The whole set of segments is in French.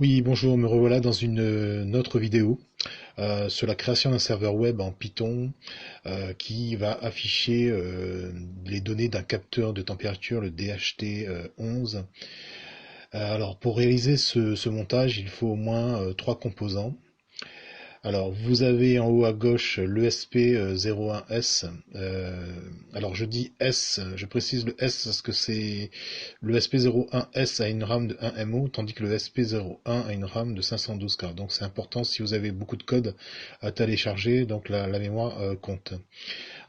Oui, bonjour, me revoilà dans une autre vidéo sur la création d'un serveur web en Python qui va afficher les données d'un capteur de température, le DHT11. Alors, pour réaliser ce montage, il faut au moins trois composants. Alors, vous avez en haut à gauche l'ESP01S. Alors, je dis S, je précise le S parce que c'est le SP01S a une RAM de 1 MO, tandis que le SP01 a une RAM de 512K. Donc, c'est important si vous avez beaucoup de code à télécharger, donc la mémoire compte.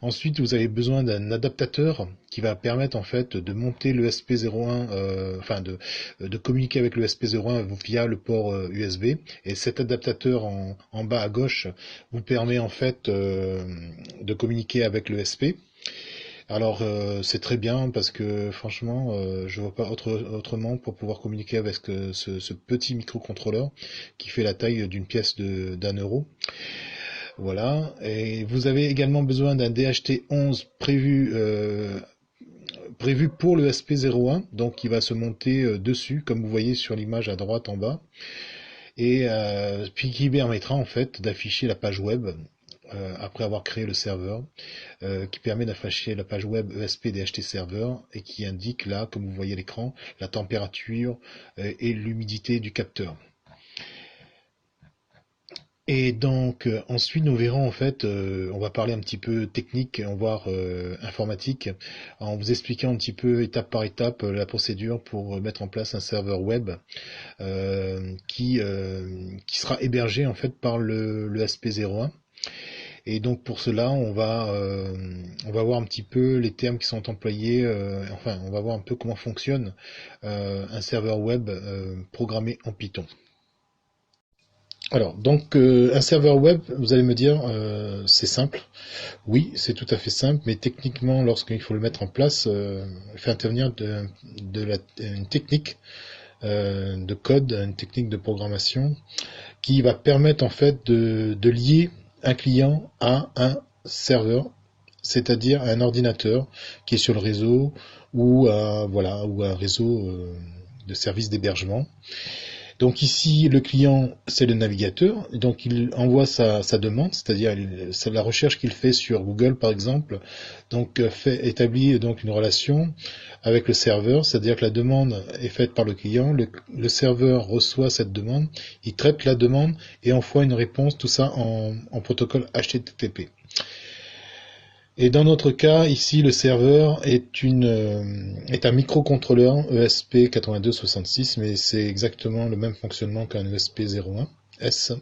Ensuite, vous avez besoin d'un adaptateur qui va permettre en fait de monter le SP01, enfin de communiquer avec le SP01 via le port USB. Et cet adaptateur en bas à gauche vous permet en fait de communiquer avec le SP. Alors c'est très bien parce que franchement je vois pas autrement pour pouvoir communiquer avec ce petit microcontrôleur qui fait la taille d'une pièce d'un euro. Voilà, et vous avez également besoin d'un DHT11 prévu pour le SP01, donc qui va se monter dessus, comme vous voyez sur l'image à droite en bas, et puis qui permettra en fait d'afficher la page web après avoir créé le serveur, qui permet d'afficher la page web ESP DHT serveur et qui indique là, comme vous voyez à l'écran, la température et l'humidité du capteur. Et donc ensuite nous verrons en fait, on va parler un petit peu technique, voire informatique, en vous expliquant un petit peu étape par étape la procédure pour mettre en place un serveur web qui sera hébergé en fait par le SP01. Et donc pour cela on va voir un petit peu les termes qui sont employés, enfin on va voir un peu comment fonctionne un serveur web programmé en Python. Alors, donc un serveur web, vous allez me dire, c'est simple. Oui, c'est tout à fait simple, mais techniquement, lorsqu'il faut le mettre en place, il fait intervenir une technique de code, une technique de programmation qui va permettre en fait de lier un client à un serveur, c'est-à-dire à un ordinateur qui est sur le réseau ou ou à un réseau de services d'hébergement. Donc ici, le client, c'est le navigateur, donc il envoie sa demande, c'est-à-dire c'est la recherche qu'il fait sur Google par exemple, donc établit donc une relation avec le serveur, c'est-à-dire que la demande est faite par le client, le serveur reçoit cette demande, il traite la demande et envoie une réponse, tout ça en protocole HTTP. Et dans notre cas, ici, le serveur est un microcontrôleur ESP8266, mais c'est exactement le même fonctionnement qu'un ESP01S.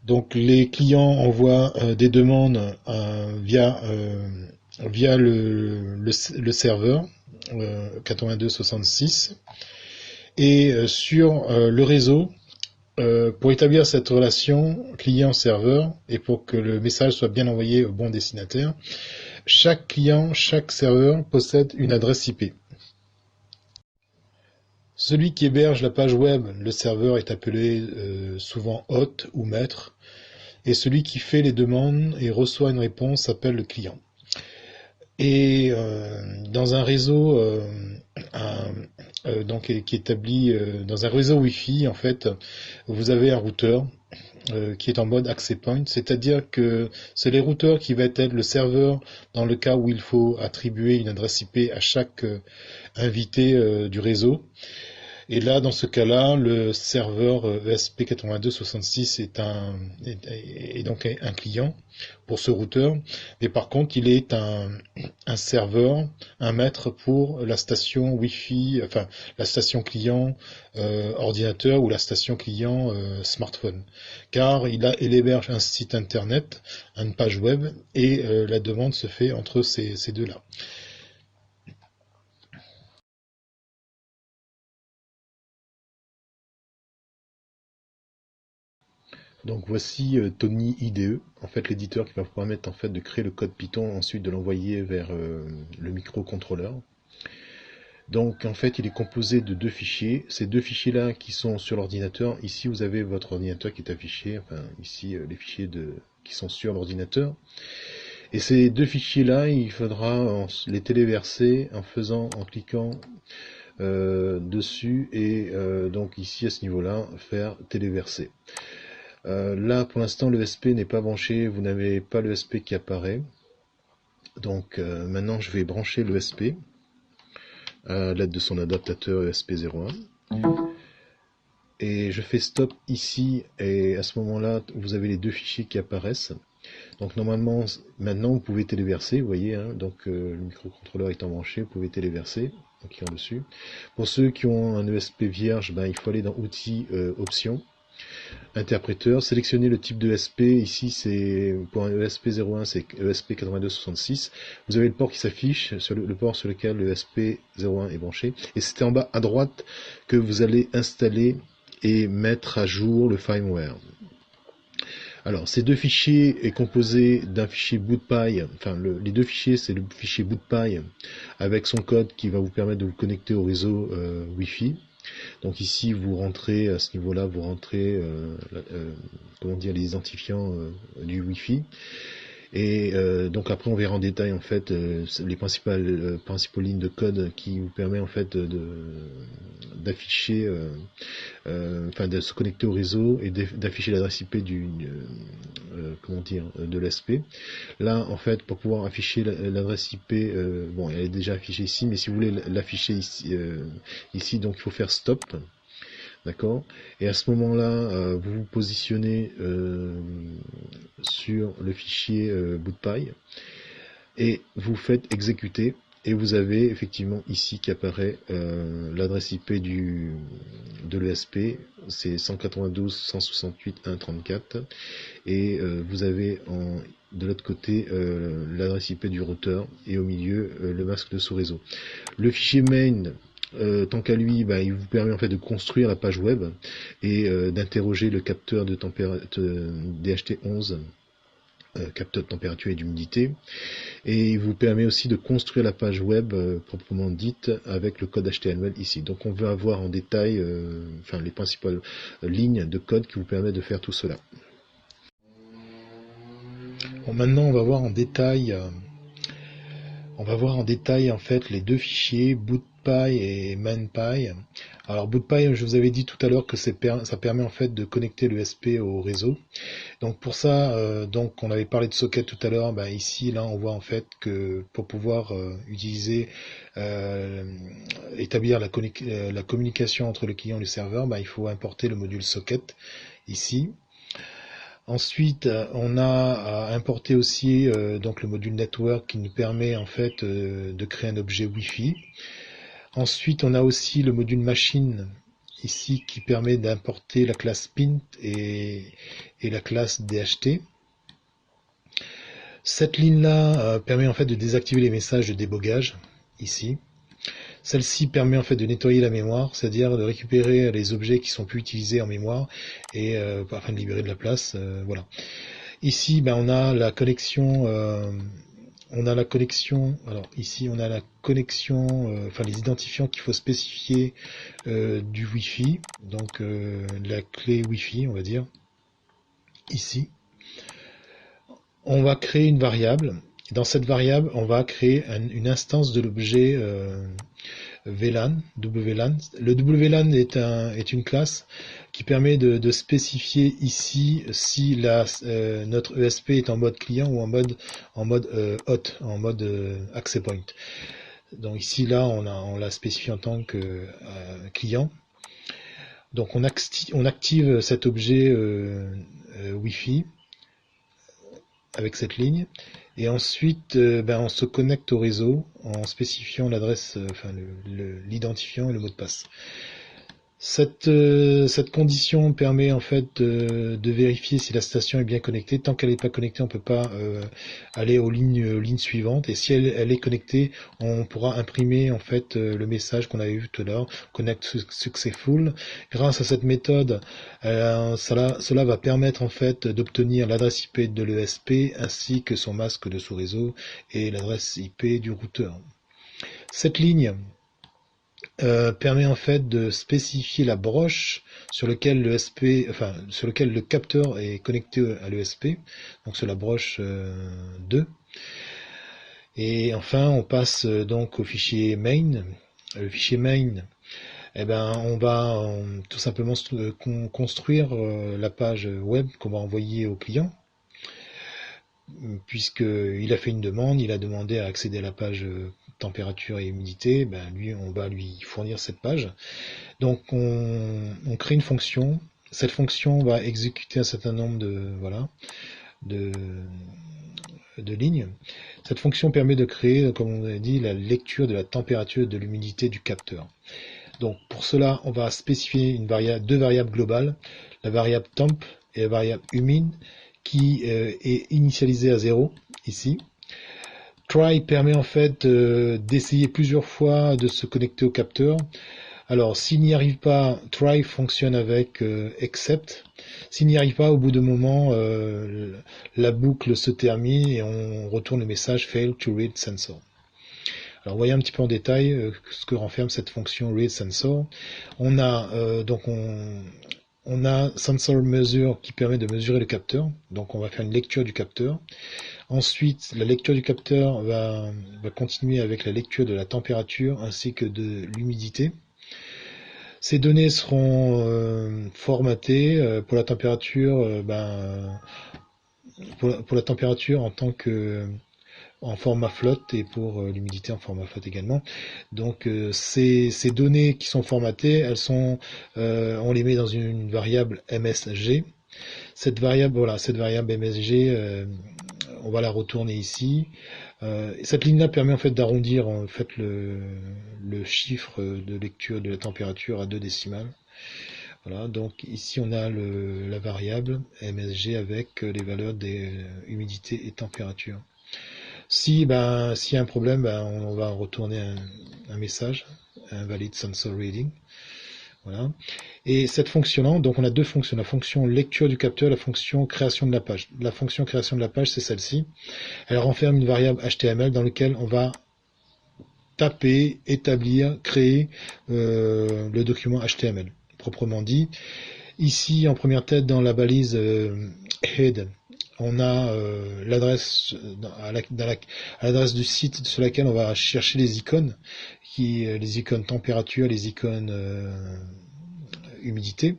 Donc les clients envoient des demandes via le serveur 8266 et sur le réseau. Pour établir cette relation client-serveur et pour que le message soit bien envoyé au bon destinataire, chaque client, chaque serveur possède une adresse IP. Celui qui héberge la page web, le serveur est appelé souvent hôte ou maître, et celui qui fait les demandes et reçoit une réponse s'appelle le client. Et dans un réseau donc qui est établi dans un réseau Wi-Fi, en fait, vous avez un routeur qui est en mode access point, c'est-à-dire que c'est les routeurs qui va être le serveur dans le cas où il faut attribuer une adresse IP à chaque invité du réseau. Et là, dans ce cas-là, le serveur ESP8266 est donc un client pour ce routeur, mais par contre, il est un serveur, un maître pour la station Wi-Fi, enfin la station client ordinateur ou la station client smartphone, car il héberge un site internet, une page web, et la demande se fait entre ces deux-là. Donc voici Tony IDE, en fait l'éditeur qui va vous permettre en fait de créer le code Python, ensuite de l'envoyer vers le microcontrôleur. Donc en fait il est composé de deux fichiers. Ces deux fichiers-là qui sont sur l'ordinateur, ici vous avez votre ordinateur qui est affiché, enfin ici les fichiers qui sont sur l'ordinateur. Et ces deux fichiers-là, il faudra les téléverser en cliquant dessus et donc ici à ce niveau-là faire téléverser. Là pour l'instant l'ESP n'est pas branché, vous n'avez pas l'ESP qui apparaît. Donc maintenant je vais brancher l'ESP à l'aide de son adaptateur ESP01. Et je fais stop ici et à ce moment-là vous avez les deux fichiers qui apparaissent. Donc normalement maintenant vous pouvez téléverser, vous voyez, hein, donc le microcontrôleur étant branché, vous pouvez téléverser en cliquant dessus. Pour ceux qui ont un ESP vierge, il faut aller dans outils, options, interpréteur, sélectionner le type de ESP. Ici c'est pour un ESP01 c'est ESP8266. Vous avez le port qui s'affiche sur le port sur lequel le ESP01 est branché, et c'est en bas à droite que vous allez installer et mettre à jour le firmware. Alors, ces deux fichiers est composé d'un fichier bootpy, enfin les deux fichiers c'est le fichier bootpy avec son code qui va vous permettre de vous connecter au réseau Wi-Fi. Donc ici vous rentrez à ce niveau-là, vous rentrez comment dire, les identifiants du Wi-Fi. Et donc après on verra en détail en fait les principales lignes de code qui vous permet en fait d'afficher, enfin de se connecter au réseau et d'afficher l'adresse IP comment dire, de l'ESP. Là en fait pour pouvoir afficher l'adresse IP, bon elle est déjà affichée ici, mais si vous voulez l'afficher ici donc il faut faire stop. D'accord. Et à ce moment-là, vous vous positionnez sur le fichier bootpy et vous faites exécuter. Et vous avez effectivement ici qui apparaît l'adresse IP de l'ESP, c'est 192.168.1.34. Et vous avez de l'autre côté l'adresse IP du routeur et au milieu le masque de sous-réseau. Le fichier main, tant qu'à lui, il vous permet en fait de construire la page web et d'interroger le capteur de DHT11, capteur de température et d'humidité, et il vous permet aussi de construire la page web proprement dite avec le code HTML ici. Donc on veut avoir en détail enfin les principales lignes de code qui vous permettent de faire tout cela. Bon, maintenant on va voir en détail en fait les deux fichiers bootpy et mainpy. Alors bootpy, je vous avais dit tout à l'heure que ça permet en fait de connecter l'ESP au réseau. Donc pour ça, donc on avait parlé de socket tout à l'heure. Ici là on voit en fait que pour pouvoir utiliser établir la communication entre le client et le serveur, il faut importer le module socket ici. Ensuite, on a importé aussi donc le module network qui nous permet en fait de créer un objet Wi-Fi. Ensuite, on a aussi le module machine ici qui permet d'importer la classe pint et la classe DHT. Cette ligne-là permet en fait de désactiver les messages de débogage ici. Celle-ci permet en fait de nettoyer la mémoire, c'est-à-dire de récupérer les objets qui sont plus utilisés en mémoire et afin de libérer de la place. Voilà. Ici, on a la connexion. Alors ici, on a la connexion, enfin les identifiants qu'il faut spécifier du Wi-Fi. Donc la clé Wi-Fi, on va dire. Ici, on va créer une variable. Dans cette variable, on va créer une instance de l'objet WLAN. Le WLAN est une classe qui permet de spécifier ici si notre ESP est en mode client ou en mode hot, en mode access point. Donc ici là on l'a spécifié en tant que client. Donc on active cet objet Wi-Fi avec cette ligne. Et ensuite, on se connecte au réseau en spécifiant l'adresse, l'identifiant et le mot de passe. Cette condition permet en fait de vérifier si la station est bien connectée. Tant qu'elle n'est pas connectée, on ne peut pas aller aux lignes suivantes. Et si elle est connectée, on pourra imprimer en fait le message qu'on avait vu tout à l'heure, Connect Successful. Grâce à cette méthode, cela va permettre en fait d'obtenir l'adresse IP de l'ESP ainsi que son masque de sous-réseau et l'adresse IP du routeur. Cette ligne permet en fait de spécifier la broche sur lequel le capteur est connecté à l'ESP, donc sur la broche 2. Et enfin, on passe donc au fichier main. le fichier main, eh ben, on va tout simplement construire la page web qu'on va envoyer au client, puisqu'il a fait une demande, il a demandé à accéder à la page température et humidité, ben lui, on va lui fournir cette page. Donc on crée une fonction. Cette fonction va exécuter un certain nombre de, de lignes. Cette fonction permet de créer, comme on a dit, la lecture de la température et de l'humidité du capteur. Donc pour cela, on va spécifier deux variables globales, la variable temp et la variable humide, qui est initialisée à 0 ici. Try permet en fait d'essayer plusieurs fois de se connecter au capteur. Alors s'il n'y arrive pas, try fonctionne avec except. S'il n'y arrive pas, au bout d'un moment, la boucle se termine et on retourne le message fail to read sensor. Alors voyez un petit peu en détail ce que renferme cette fonction read sensor. On a on a sensor measure qui permet de mesurer le capteur. Donc on va faire une lecture du capteur. Ensuite, la lecture du capteur va continuer avec la lecture de la température ainsi que de l'humidité. Ces données seront formatées pour la température, pour la température en tant que en format flotte et pour l'humidité en format flotte également. Donc ces données qui sont formatées, on les met dans une variable MSG. Cette variable MSG, on va la retourner ici. Cette ligne-là permet en fait d'arrondir en fait le chiffre de lecture de la température à 2 décimales. Voilà, donc ici on a la variable MSG avec les valeurs des humidité et température. S'il y a un problème, on va retourner un message, un valid sensor reading. Voilà. Et cette fonction-là, donc on a deux fonctions, la fonction lecture du capteur, la fonction création de la page. La fonction création de la page, c'est celle-ci. Elle renferme une variable HTML dans laquelle on va taper, établir, créer le document HTML, proprement dit. Ici, en première tête, dans la balise head, on a l'adresse à l'adresse du site sur laquelle on va chercher les icônes, les icônes température, les icônes humidité.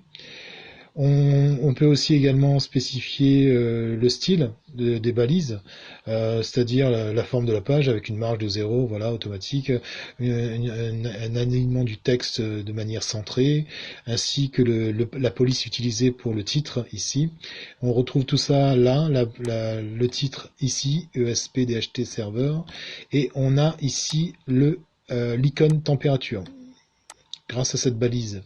On peut aussi également spécifier le style des balises, c'est-à-dire la forme de la page avec une marge de 0, voilà, automatique, un alignement du texte de manière centrée, ainsi que la police utilisée pour le titre ici. On retrouve tout ça là, le titre ici, ESP-DHT server, et on a ici l'icône température, grâce à cette balise.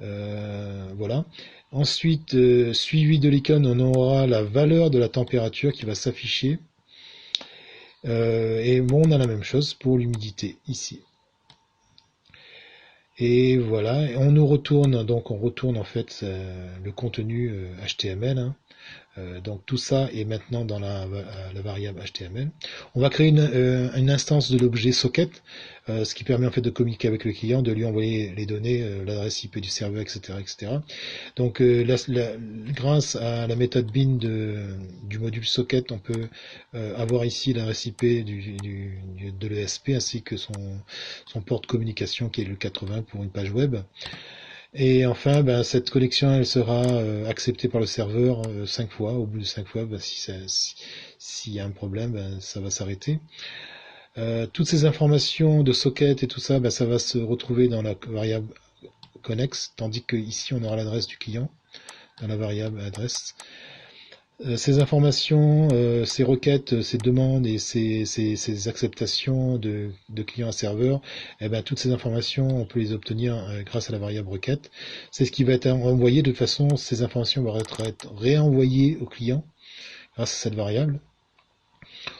Voilà. Ensuite, suivi de l'icône, on aura la valeur de la température qui va s'afficher. Et bon, on a la même chose pour l'humidité ici. Et voilà, on retourne en fait le contenu HTML. Hein. Donc tout ça est maintenant dans la variable HTML. On va créer une instance de l'objet socket, ce qui permet en fait de communiquer avec le client, de lui envoyer les données, l'adresse IP du serveur, etc., etc. Donc grâce à la méthode bin du module socket, on peut avoir ici l'adresse IP de l'ESP ainsi que son port de communication qui est le 80 pour une page web. Et enfin, cette connexion, elle sera acceptée par le serveur 5 fois. Au bout de 5 fois, s'il y a un problème, ça va s'arrêter. Toutes ces informations de socket et tout ça, ça va se retrouver dans la variable connex, tandis que ici on aura l'adresse du client dans la variable adresse. Ces informations, ces requêtes, ces demandes et ces acceptations de client à serveur, toutes ces informations, on peut les obtenir grâce à la variable requête. C'est ce qui va être envoyé. De toute façon, ces informations vont être réenvoyées au client grâce à cette variable.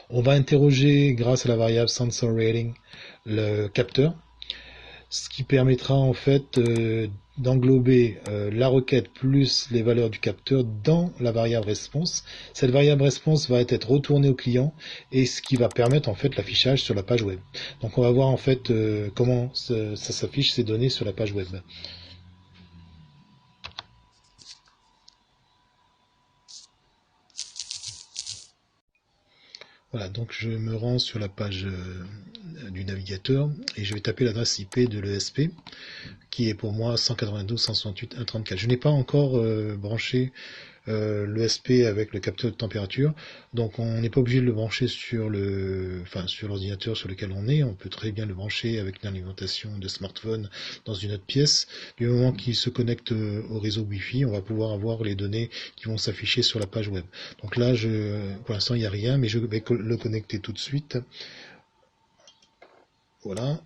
On va interroger grâce à la variable sensor rating le capteur, ce qui permettra en fait d'englober la requête plus les valeurs du capteur dans la variable response. Cette variable response va être retournée au client et ce qui va permettre en fait l'affichage sur la page web. Donc on va voir en fait comment ça s'affiche ces données sur la page web. Voilà, donc je me rends sur la page du navigateur et je vais taper l'adresse IP de l'ESP qui est pour moi 192.168.1.34. Je n'ai pas encore branché l'ESP avec le capteur de température, donc on n'est pas obligé de le brancher sur sur l'ordinateur sur lequel on est. On peut très bien le brancher avec une alimentation de smartphone dans une autre pièce. Du moment qu'il se connecte au réseau Wi-Fi, on va pouvoir avoir les données qui vont s'afficher sur la page web. Donc là, pour l'instant, il n'y a rien, mais je vais le connecter tout de suite. Voilà.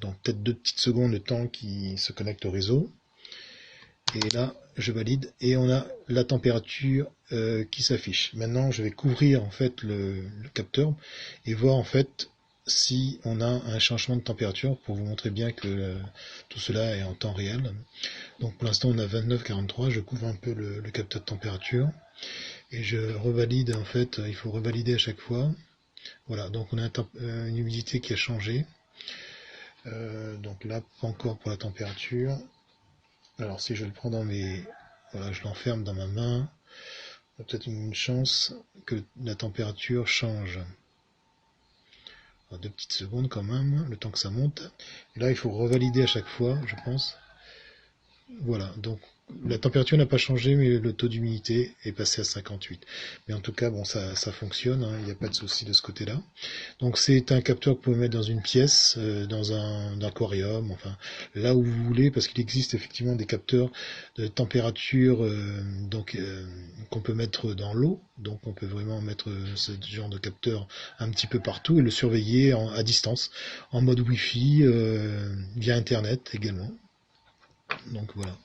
Donc peut-être 2 petites secondes le temps qu'il se connecte au réseau. Et là, je valide et on a la température qui s'affiche. Maintenant, je vais couvrir en fait le capteur et voir en fait si on a un changement de température pour vous montrer bien que tout cela est en temps réel. Donc pour l'instant, on a 29,43. Je couvre un peu le capteur de température et je revalide en fait. Il faut revalider à chaque fois. Voilà, donc on a une humidité qui a changé. Donc là, pas encore pour la température. Alors si je le prends dans mes... Voilà, je l'enferme dans ma main, il y a peut-être une chance que la température change. Alors, 2 petites secondes quand même, le temps que ça monte. Et là, il faut revalider à chaque fois, je pense. Voilà, donc la température n'a pas changé, mais le taux d'humidité est passé à 58. Mais en tout cas, bon, ça fonctionne, hein, il n'y a pas de souci de ce côté-là. Donc c'est un capteur que vous pouvez mettre dans une pièce, dans un aquarium, enfin là où vous voulez, parce qu'il existe effectivement des capteurs de température qu'on peut mettre dans l'eau. Donc on peut vraiment mettre ce genre de capteur un petit peu partout et le surveiller à distance, en mode Wi-Fi, via Internet également. Donc voilà.